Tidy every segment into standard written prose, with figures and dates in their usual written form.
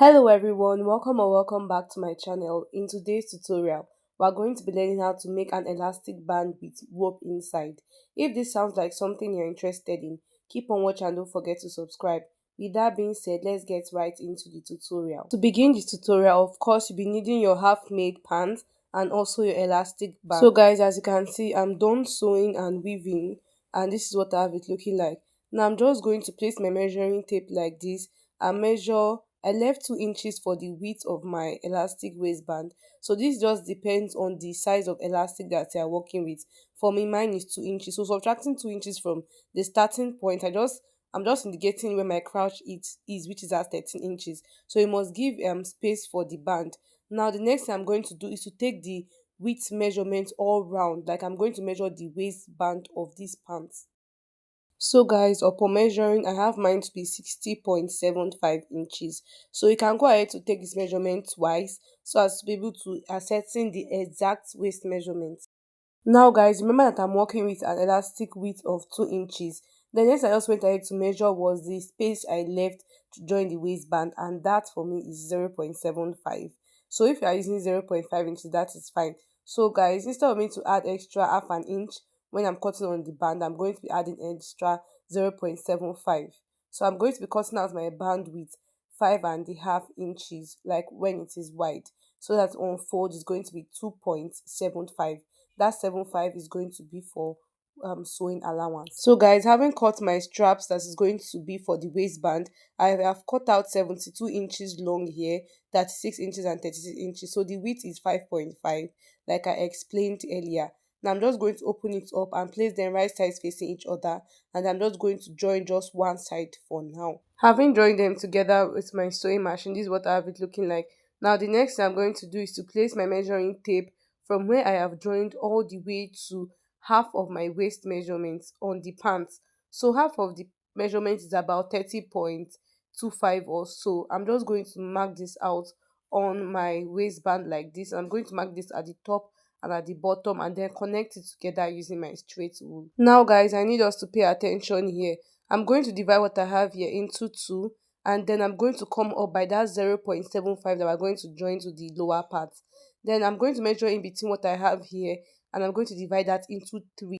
Hello everyone, welcome or welcome back to my channel. In today's tutorial, we are going to be learning how to make an elastic band with rope inside. If this sounds like something you're interested in, keep on watching and don't forget to subscribe. With that being said, let's get right into the tutorial. To begin the tutorial, of course, you'll be needing your half-made pants and also your elastic band. So guys, as you can see, I'm done sewing and weaving and this is what I have it looking like. Now I'm just going to place my measuring tape like this and measure. I left 2 inches for the width of my elastic waistband. So this just depends on the size of elastic that you are working with. For me, mine is 2 inches. So subtracting 2 inches from the starting point, I'm just indicating where my crouch is, which is at 13 inches. So you must give space for the band. Now the next thing I'm going to do is to take the width measurement all round. Like I'm going to measure the waistband of this pants. So guys, upon measuring, I have mine to be 60.75 inches. So you can go ahead to take this measurement twice so as to be able to ascertain the exact waist measurement. Now guys, remember that I'm working with an elastic width of 2 inches. The next I just went ahead to measure was the space I left to join the waistband, and that for me is 0.75. So if you are using 0.5 inches, that is fine. So guys, instead of me to add extra half an inch when I'm cutting on the band, I'm going to be adding extra 0.75. So I'm going to be cutting out my band with 5.5 inches, like when it is wide, so that on fold is going to be 2.75. That 75 is going to be for sewing allowance. So guys, having cut my straps that is going to be for the waistband, I have cut out 72 inches long here, 36 inches and 36 inches. So the width is 5.5, like I explained earlier. Now I'm just going to open it up and place them right sides facing each other, and I'm just going to join just one side for now. Having joined them together with my sewing machine, this is what I have it looking like. Now the next thing I'm going to do is to place my measuring tape from where I have joined all the way to half of my waist measurements on the pants. So half of the measurement is about 30.25 or so. I'm just going to mark this out on my waistband like this. I'm going to mark this at the top and at the bottom and then connect it together using my straight wool. Now guys, I need us to pay attention here. I'm going to divide what I have here into 2, and then I'm going to come up by that 0.75 that we're going to join to the lower part. Then I'm going to measure in between what I have here, and I'm going to divide that into 3.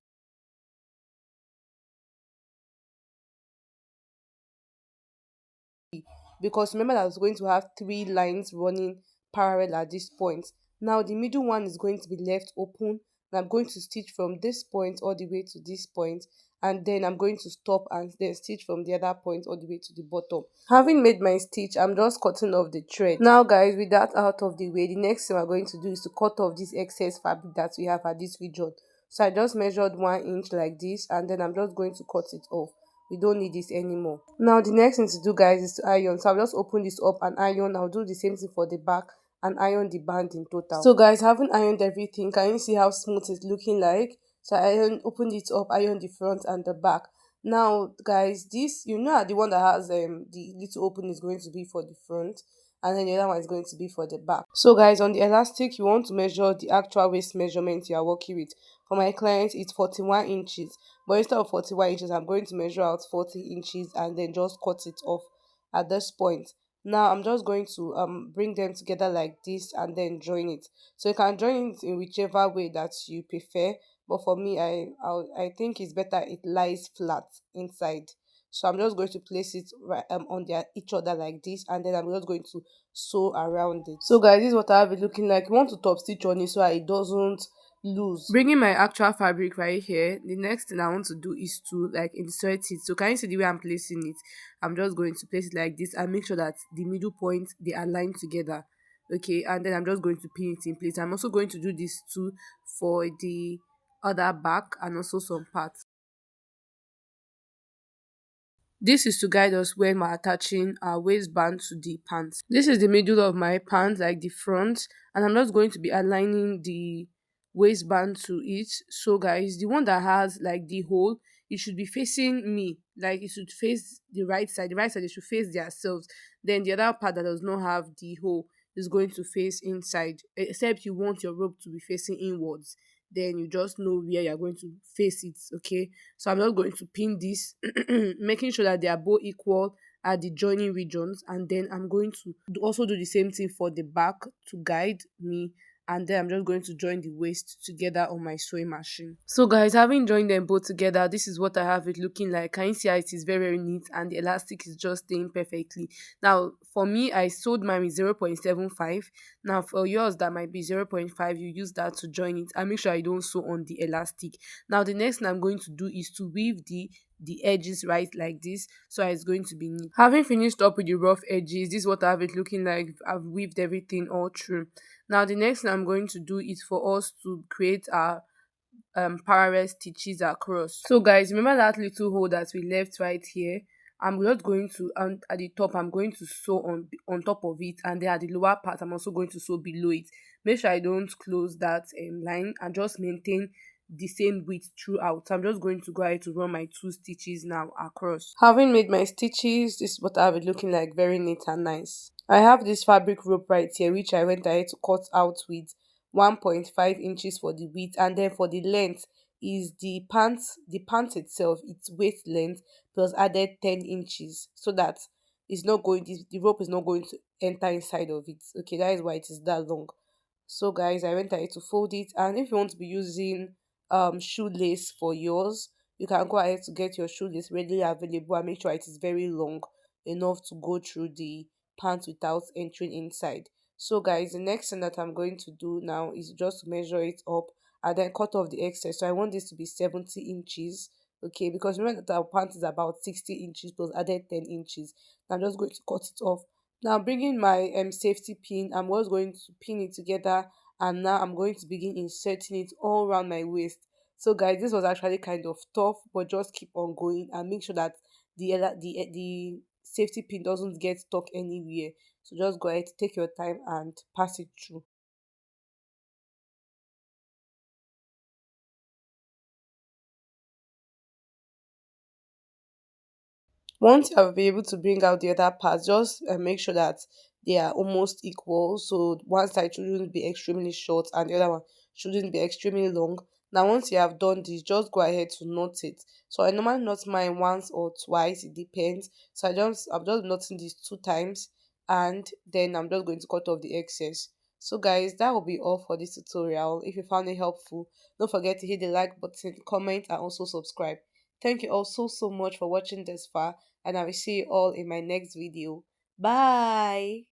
Because remember that I was going to have 3 lines running parallel at this point. Now the middle one is going to be left open, and I'm going to stitch from this point all the way to this point, and then I'm going to stop and then stitch from the other point all the way to the bottom. Having made my stitch, I'm just cutting off the thread. Now guys, with that out of the way, the next thing we're going to do is to cut off this excess fabric that we have at this region. So I just measured 1 inch like this, and then I'm just going to cut it off. We don't need this anymore. Now the next thing to do guys is to iron. So I'll just open this up and iron. I'll do the same thing for the back and iron the band in total. So guys, having ironed everything, can you see how smooth it's looking like? So I opened it up, iron the front and the back. Now guys, this, the one that has the little opening is going to be for the front, and then the other one is going to be for the back. So guys, on the elastic, you want to measure the actual waist measurement you are working with. For my client, it's 41 inches, but instead of 41 inches, I'm going to measure out 40 inches and then just cut it off at this point. Now I'm just going to bring them together like this and then join it. So you can join it in whichever way that you prefer, but for me, I think it's better it lies flat inside. So I'm just going to place it right on each other like this, and then I'm just going to sew around it. So guys, this is what I have it looking like. You want to top stitch on it so that it doesn't loose. Bringing my actual fabric right here, the next thing I want to do is to like insert it. So can you see the way I'm placing it? I'm just going to place it like this and make sure that the middle point they align together. Okay, and then I'm just going to pin it in place. I'm also going to do this too for the other back and also some parts. This is to guide us when we're attaching our waistband to the pants. This is the middle of my pants, like the front, and I'm just going to be aligning the waistband to it. So guys, the one that has like the hole, it should be facing me, like it should face the right side. The right side, it should face themselves. Then the other part that does not have the hole is going to face inside, except you want your rope to be facing inwards, then you just know where you're going to face it. Okay, so I'm just going to pin this making sure that they are both equal at the joining regions, and then I'm going to also do the same thing for the back to guide me, and then I'm just going to join the waist together on my sewing machine. So guys, having joined them both together, this is what I have it looking like. Can you see how it is very, very neat, and the elastic is just staying perfectly. Now for me, I sewed mine with 0.75. Now for yours that might be 0.5, you use that to join it, and make sure I don't sew on the elastic. Now the next thing I'm going to do is to weave the edges right like this, so it's going to be neat. Having finished up with the rough edges, this is what I have it looking like. I've weaved everything all through. Now the next thing I'm going to do is for us to create our parallel stitches across. So guys, remember that little hole that we left right here? I'm just going to, at the top I'm going to sew on top of it, and then at the lower part I'm also going to sew below it. Make sure I don't close that line, and just maintain the same width throughout. So I'm just going to go ahead to run my two stitches now across. Having made my stitches, this is what I have it looking like, very neat and nice. I have this fabric rope right here, which I went ahead to cut out with 1.5 inches for the width, and then for the length is the pants itself, its waist length plus added 10 inches, so that it's not going the rope is not going to enter inside of it. Okay, that is why it is that long. So guys, I went ahead to fold it, and if you want to be using shoelace for yours, you can go ahead to get your shoelace readily available, and make sure it is very long enough to go through the pants without entering inside. So guys, the next thing that I'm going to do now is just to measure it up and then cut off the excess. So I want this to be 70 inches. Okay, because remember that our pant is about 60 inches plus added 10 inches. I'm just going to cut it off. Now bringing my safety pin, I'm just going to pin it together, and now I'm going to begin inserting it all around my waist. So guys, this was actually kind of tough, but just keep on going and make sure that the safety pin doesn't get stuck anywhere. So just go ahead, take your time and pass it through. Once you have been able to bring out the other parts, just make sure that they are almost equal. So one side shouldn't be extremely short and the other one shouldn't be extremely long. Now once you have done this, just go ahead to knot it. So I normally knot mine once or twice, it depends. So I'm just knotting this two times, and then I'm just going to cut off the excess. So guys, that will be all for this tutorial. If you found it helpful, don't forget to hit the like button, comment, and also subscribe. Thank you all so much for watching this far, and I will see you all in my next video. Bye.